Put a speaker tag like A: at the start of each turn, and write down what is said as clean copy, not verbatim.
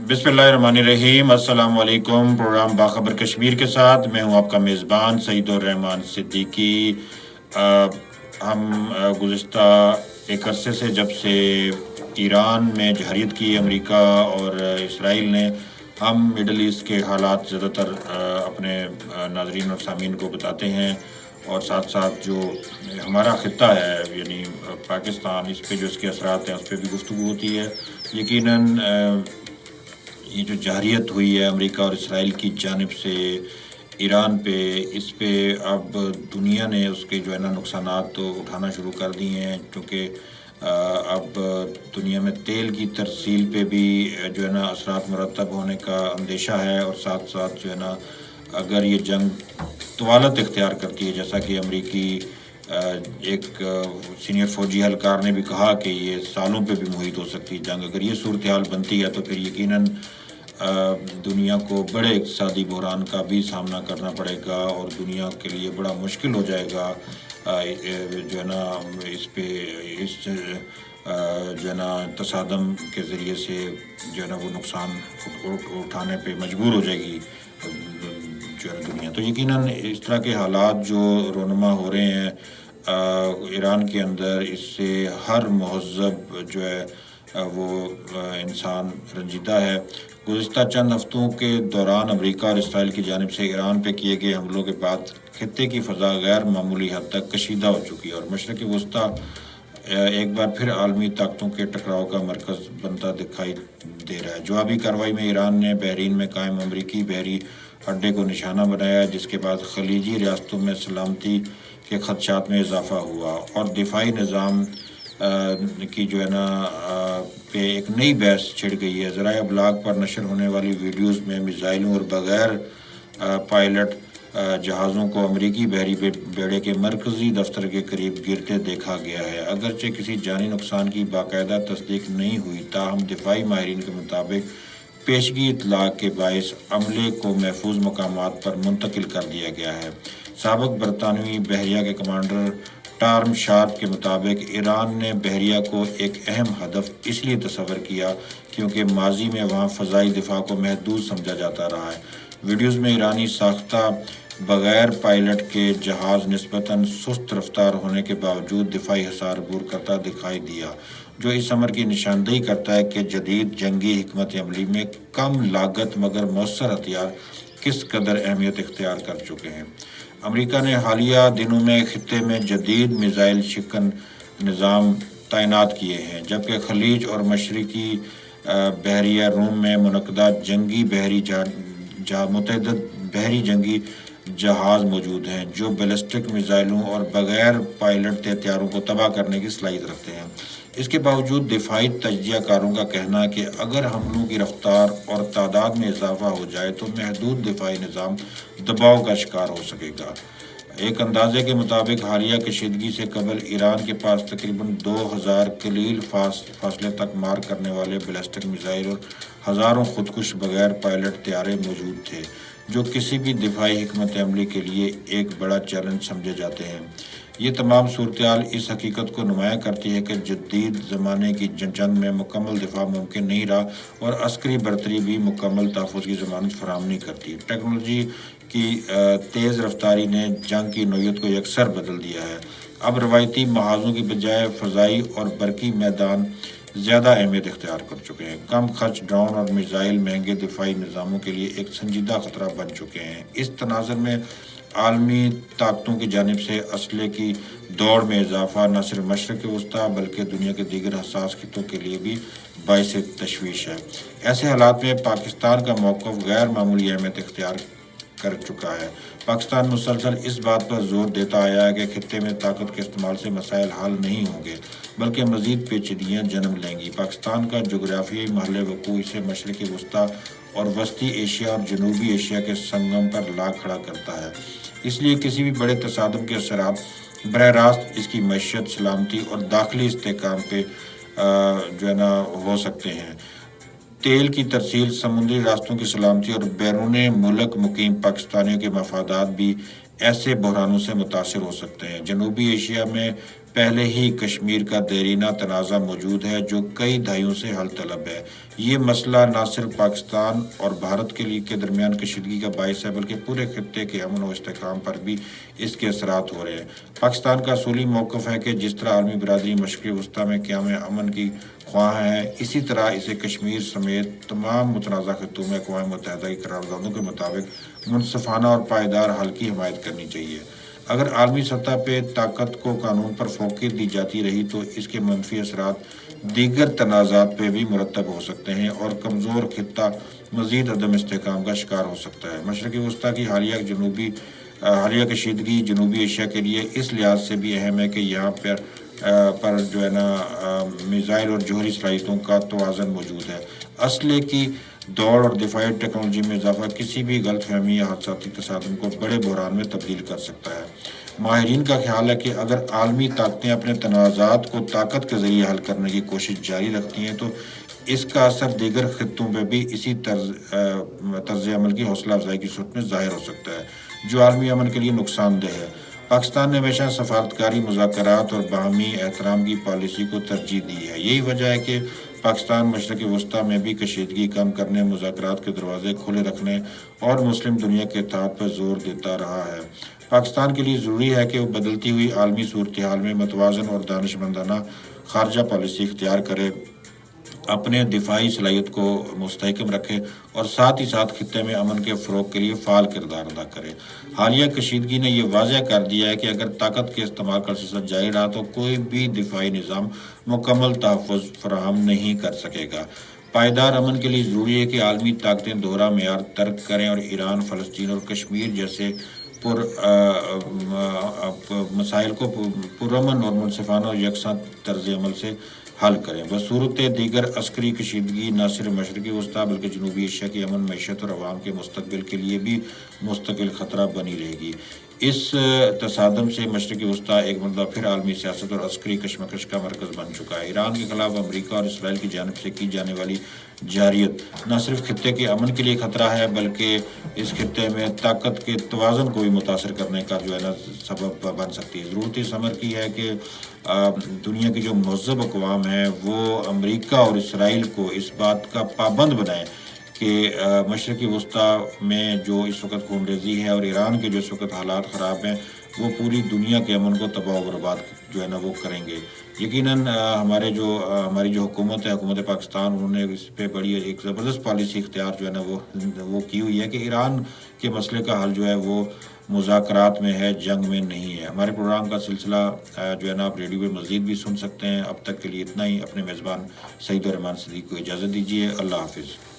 A: बिस्मिल्लाहिर्रहमानिर्रहीम। अस्सलाम वालेकुम। प्रोग्राम बाखबर कश्मीर के साथ मैं हूं आपका मेज़बान सईदुर्रहमान सिद्दीकी। हम गुज़िश्ता एक अरसे से जब से ईरान में जहरीत की अमेरिका और इसराइल ने, हम मिडल ईस्ट के हालात ज़्यादातर अपने नाज़रीन और सामीन को बताते हैं, और साथ साथ जो हमारा ख़ित्ता है यानी पाकिस्तान, इस पे जो इसके असरात हैं उस पर भी गुफ्तगू होती है। यकीनन ये जो जारियत हुई है अमेरिका और इसराइल की जानिब से ईरान पे, इस पे अब दुनिया ने उसके जो है ना नुकसानात तो उठाना शुरू कर दिए हैं, क्योंकि अब दुनिया में तेल की तरसील पे भी जो है ना असरात मुरतब होने का अंदेशा है। और साथ साथ जो है ना अगर ये जंग तवालत इख्तियार करती है, जैसा कि अमरीकी एक सीनियर फौजी एहलकार ने भी कहा कि ये सालों पे भी मुहित हो सकती है जंग, अगर ये सूरत हाल बनती है तो फिर यकीनन दुनिया को बड़े इक़्तिसादी बहरान का भी सामना करना पड़ेगा और दुनिया के लिए बड़ा मुश्किल हो जाएगा जो है ना इस जो है ना तसादम के ज़रिए से जो है ना वो नुकसान उठाने पे मजबूर हो जाएगी जो है दुनिया। तो यकीनन इस तरह के हालात जो रोनमा हो रहे हैं ईरान के अंदर, इससे हर महज़ब जो है वो इंसान रंजीदा है। गुज़िश्ता चंद हफ्तों के दौरान अमेरिका और इसराइल की जानिब से ईरान पे किए गए हमलों के बाद खित्ते की फ़ज़ा गैर मामूली हद तक कशीदा हो चुकी है और मशरक़ी वस्ता एक बार फिर आलमी ताकतों के टकराव का मरकज़ बनता दिखाई दे रहा है। जवाबी कार्रवाई में ईरान ने बहरीन में कायम अमरीकी बहरी अड्डे को निशाना बनाया, जिसके बाद खलीजी रियासतों में सलामती के खदशात में इजाफा हुआ और दिफाई निज़ाम की जो है ना पे एक नई बहस छिड़ गई है। ज़राए अबलाग पर नशर होने वाली वीडियोज़ में मिसाइलों और बग़ैर पायलट जहाज़ों को अमरीकी बहरी बेड़े के मरकज़ी दफ्तर के करीब गिरते देखा गया है। अगरचे किसी जानी नुकसान की बाकायदा तस्दीक नहीं हुई, ताहम दिफाई माहिरीन के मुताबिक पेशगी इतलाक़ के बायस अमले को महफूज मकामात पर मुंतकिल कर दिया गया है। साबिक़ बरतानवी बहरिया के कमांडर टार्म शार्प के मुताबिक ईरान ने बहरिया को एक अहम हदफ इसलिए तस्वर किया क्योंकि माजी में वहाँ फ़ज़ाई दिफा को महदूद समझा जाता रहा है। वीडियोज़ में ईरानी साख्ता बग़ैर पायलट के जहाज़ निस्बतन सुस्त रफ्तार होने के बावजूद दिफाई हिसार अबूर करता दिखाई दिया, जो इस अमर की निशानदेही करता है कि जदीद जंगी हिकमत अमली में कम लागत मगर मौसर हथियार किस कदर अहमियत इख्तियार कर चुके हैं। अमेरिका ने हालिया दिनों में खित्ते में जदीद मिसाइल शिकन निज़ाम तैनात किए हैं, जबकि खलीज और मशरक़ी बहरिया रूम में मुनक़दा जंगी मुतअद्दिद बहरी जंगी जहाज़ मौजूद हैं जो बैलिस्टिक मिसाइलों और बग़ैर पायलट हथियारों को तबाह करने की सलाहियत रखते हैं। इसके बावजूद दिफाई तजियाकारों का कहना है कि अगर हमलों की रफ्तार और तादाद में इजाफा हो जाए तो महदूद दिफाई निज़ाम दबाव का शिकार हो सकेगा। एक अंदाजे के मुताबिक हालिया कशीदगी से कबल ईरान के पास तकरीबन 2000 कलील फासले तक मार करने वाले बैलिस्टिक मिसाइल और हज़ारों खुदकुश बग़ैर पायलट तैयारे मौजूद थे, जो किसी भी दिफाई हिकमत अमली के लिए एक बड़ा चैलेंज समझे जाते हैं। ये तमाम सूरत-ए-हाल इस हकीकत को नुमायाँ करती है कि जदीद ज़माने की जंग में मुकम्मल दिफा मुमकिन नहीं रहा और अस्करी बरतरी भी मुकम्मल तहफ़्फ़ुज़ की ज़मानत फराहम नहीं करती। टेक्नोलॉजी की तेज़ रफ्तारी ने जंग की नोयत को यकसर बदल दिया है। अब रवायती महाज़ों की बजाय फ़ज़ाई और बरकी मैदान ज़्यादा अहमियत इख्तियार कर चुके हैं। कम खर्च ड्रोन और मिसाइल महंगे दिफाई निज़ामों के लिए एक संजीदा ख़तरा बन चुके हैं। इस तनाज़ुर में आलमी ताकतों की जानिब से असले की दौड़ में इजाफा न सिर्फ मशरक़ वस्ता बल्कि दुनिया के दीगर हसास खित्तों के लिए भी बाइस तशवीश है। ऐसे हालात में पाकिस्तान का मौक़िफ़ गैर मामूली अहमियत इख्तियार कर चुका है। पाकिस्तान मुसलसल इस बात पर जोर देता आया है कि खित्ते में ताकत के इस्तेमाल से मसाइल हल नहीं होंगे बल्कि मज़ीद पेचीदगियाँ जन्म लेंगी। पाकिस्तान का जोग्राफियाई महल वक़ूअ इसे मशरक़ी वस्ता और वस्ती एशिया और जनूबी एशिया के संगम पर ला खड़ा करता है, इसलिए किसी भी बड़े तसादम के असरात बरह रास्त इसकी मईशत, सलामती और दाखिली इस्तेहकाम पे जो है ना हो सकते हैं। तेल की तरसील, समुद्री रास्तों की सलामती और बैरून मुल्क मुकीम पाकिस्तानियों के मफादात भी ऐसे बहरानों से मुतासर हो सकते हैं। जनूबी एशिया में پہلے ہی کشمیر کا دیرینہ تنازع موجود ہے جو کئی دہائیوں سے حل طلب ہے۔ یہ مسئلہ نہ صرف پاکستان اور بھارت کے درمیان کشیدگی کا باعث ہے بلکہ پورے خطے کے امن و استحکام پر بھی اس کے اثرات ہو رہے ہیں۔ پاکستان کا اصولی موقف ہے کہ جس طرح عالمی برادری مشرق وسطیٰ میں قیام امن کی خواہاں ہے، اسی طرح اسے کشمیر سمیت تمام متنازع خطوں میں اقوام متحدہ کی قراردادوں کے مطابق منصفانہ اور پائیدار حل کی حمایت کرنی چاہیے۔ اگر عالمی سطح پہ طاقت کو قانون پر فوقیت دی جاتی رہی تو اس کے منفی اثرات دیگر تنازعات پہ بھی مرتب ہو سکتے ہیں اور کمزور خطہ مزید عدم استحکام کا شکار ہو سکتا ہے۔ مشرقی وسطیٰ کی حالیہ کشیدگی جنوبی ایشیا کے لیے اس لحاظ سے بھی اہم ہے کہ یہاں پر جو ہے نا میزائل اور جوہری صلاحیتوں کا توازن موجود ہے۔ اسلحے کی دوڑ اور دفاعی ٹیکنالوجی میں اضافہ کسی بھی غلط فہمی یا حادثاتی تصادم کو بڑے بحران میں تبدیل کر سکتا ہے۔ ماہرین کا خیال ہے کہ اگر عالمی طاقتیں اپنے تنازعات کو طاقت کے ذریعے حل کرنے کی کوشش جاری رکھتی ہیں تو اس کا اثر دیگر خطوں پہ بھی اسی طرز عمل کی حوصلہ افزائی کی صورت میں ظاہر ہو سکتا ہے، جو عالمی امن کے لیے نقصان دہ ہے۔ پاکستان نے ہمیشہ سفارتکاری، مذاکرات اور باہمی احترام کی پالیسی کو ترجیح دی ہے۔ یہی وجہ ہے کہ پاکستان مشرق وسطیٰ میں بھی کشیدگی کم کرنے، مذاکرات کے دروازے کھلے رکھنے اور مسلم دنیا کے اتحاد پر زور دیتا رہا ہے۔ پاکستان کے لیے ضروری ہے کہ وہ بدلتی ہوئی عالمی صورتحال میں متوازن اور دانشمندانہ خارجہ پالیسی اختیار کرے، اپنے دفاعی صلاحیت کو مستحکم رکھے اور ساتھ ہی ساتھ خطے میں امن کے فروغ کے لیے فعال کردار ادا کرے۔ حالیہ کشیدگی نے یہ واضح کر دیا ہے کہ اگر طاقت کے استعمال کا سلسلہ جاری رہا تو کوئی بھی دفاعی نظام مکمل تحفظ فراہم نہیں کر سکے گا۔ پائیدار امن کے لیے ضروری ہے کہ عالمی طاقتیں دوہرا معیار ترک کریں اور ایران، فلسطین اور کشمیر جیسے مسائل کو پرامن اور منصفانہ اور یکساں طرز عمل سے حل کریں۔ بصورت دیگر عسکری کشیدگی نہ صرف مشرقی وسطیٰ بلکہ جنوبی ایشیا کی امن، معیشت اور عوام کے مستقبل کے لیے بھی مستقل خطرہ بنی رہے گی۔ اس تصادم سے مشرقی وسطیٰ ایک مرتبہ پھر عالمی سیاست اور عسکری کشمکش کا مرکز بن چکا ہے۔ ایران کے خلاف امریکہ اور اسرائیل کی جانب سے کی جانے والی جارحیت نہ صرف خطے کے امن کے لیے خطرہ ہے بلکہ اس خطے میں طاقت کے توازن کو بھی متاثر کرنے کا جو ہے نا سبب بن سکتی ہے۔ ضرورت اس امر کی ہے کہ دنیا کی جو مہذب اقوام ہیں وہ امریکہ اور اسرائیل کو اس بات کا پابند بنائیں کہ مشرقی وسطیٰ میں جو اس وقت خون ریزی ہے اور ایران کے جو اس وقت حالات خراب ہیں وہ پوری دنیا کے امن کو تباہ و برباد جو ہے نا وہ کریں گے۔ یقیناً ہماری جو حکومت ہے، حکومت پاکستان، انہوں نے اس پہ بڑی ایک زبردست پالیسی اختیار جو ہے نا وہ کی ہوئی ہے کہ ایران کے مسئلے کا حل جو ہے وہ مذاکرات میں ہے، جنگ میں نہیں ہے۔ ہمارے پروگرام کا سلسلہ جو ہے نا آپ ریڈیو پہ مزید بھی سن سکتے ہیں۔ اب تک کے لیے اتنا ہی۔ اپنے میزبان سعید الرحمان صدیق کو اجازت دیجیے۔ اللہ حافظ۔